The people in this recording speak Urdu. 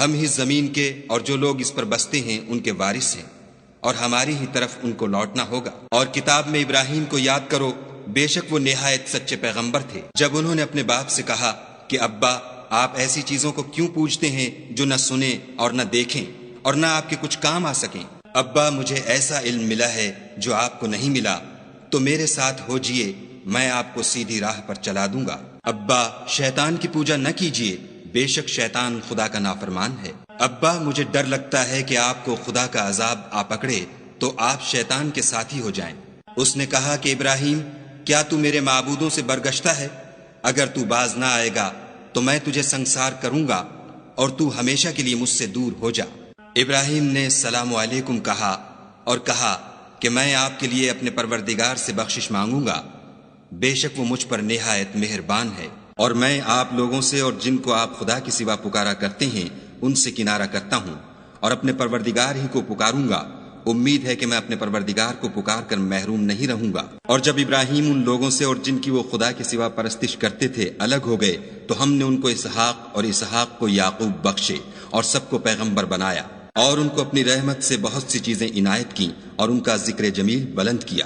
ہم ہی زمین کے اور جو لوگ اس پر بستے ہیں ان کے وارث ہیں، اور ہماری ہی طرف ان کو لوٹنا ہوگا۔ اور کتاب میں ابراہیم کو یاد کرو، بے شک وہ نہایت سچے پیغمبر تھے۔ جب انہوں نے اپنے باپ سے کہا کہ ابا، آپ ایسی چیزوں کو کیوں پوجتے ہیں جو نہ سنیں اور نہ دیکھیں اور نہ آپ کے کچھ کام آ سکیں؟ ابا، مجھے ایسا علم ملا ہے جو آپ کو نہیں ملا، تو میرے ساتھ ہو جئے، میں آپ کو سیدھی راہ پر چلا دوں گا۔ ابا، شیطان کی پوجا نہ کیجیے، بے شک شیطان خدا کا نافرمان ہے۔ ابا، مجھے ڈر لگتا ہے کہ آپ کو خدا کا عذاب آ پکڑے تو آپ شیطان کے ساتھی ہو جائیں۔ اس نے کہا کہ ابراہیم، کیا تو میرے معبودوں سے برگشتہ ہے؟ اگر تو باز نہ آئے گا تو میں تجھے سنسار کروں گا اور تو ہمیشہ کے لیے مجھ سے دور ہو جا۔ ابراہیم نے السلام علیکم کہا اور کہا کہ میں آپ کے لیے اپنے پروردگار سے بخشش مانگوں گا، بے شک وہ مجھ پر نہایت مہربان ہے۔ اور میں آپ لوگوں سے اور جن کو آپ خدا کے سوا پکارا کرتے ہیں ان سے کنارہ کرتا ہوں اور اپنے پروردگار ہی کو پکاروں گا۔ امید ہے کہ میں اپنے پروردگار کو پکار کر محروم نہیں رہوں گا۔ اور جب ابراہیم ان لوگوں سے اور جن کی وہ خدا کے سوا پرستش کرتے تھے الگ ہو گئے تو ہم نے ان کو اسحاق اور اسحاق کو یعقوب بخشے اور سب کو پیغمبر بنایا، اور ان کو اپنی رحمت سے بہت سی چیزیں عنایت کیں اور ان کا ذکر جمیل بلند کیا۔